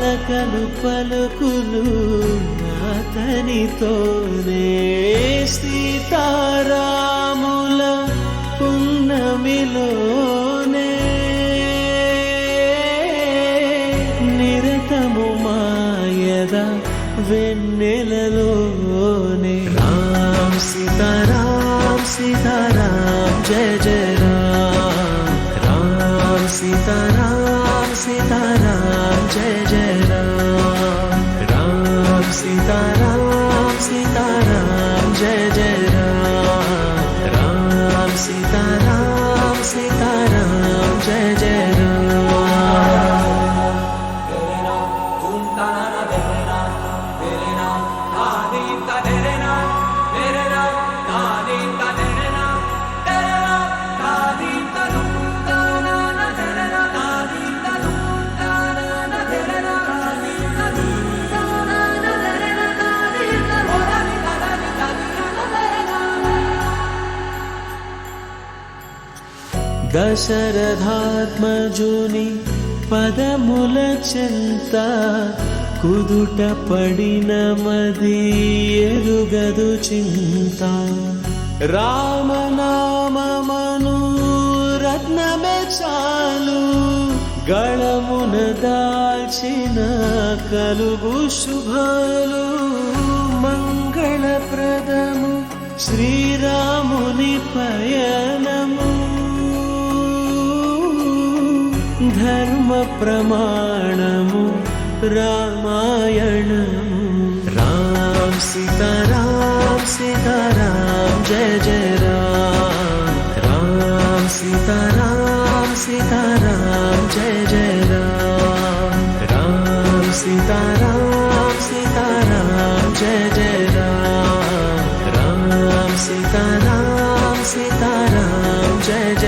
పలకలు పలుకులు అతనితోనే సీతారాముల పున్నమిలోనే నిరతము మాయద వెన్నెలలోనే రామ్ సీతారాం సీతారాం జయ జయ రామ్ రామ్ సీతారాం సీతారాం జయ జయ రామ్ రామ్ సీతారాం సీతారాం జయ జయ రామ్ రామ్ సీతారాం సీతారాం జయ జయ దశరథాత్మజుని పదముల చెంత కుదుట పడిన మది ఎరుగదు చింత రామనామమను రత్నమే చాలు గళమున దాల్చిన కలుగు శుభాలు మంగళప్రదము శ్రీరాముని పయనము ధర్మ ప్రమాణము రామాయణము రామ్ సీతారాం సీతారాం జయ జయ రామ్ రామ్ సీతారాం సీతారాం జయ జయ రామ్ రామ్ సీతారాం సీతారాం జయ జయ రామ్ రామ్ సీతారాం సీతారాం జయ జయ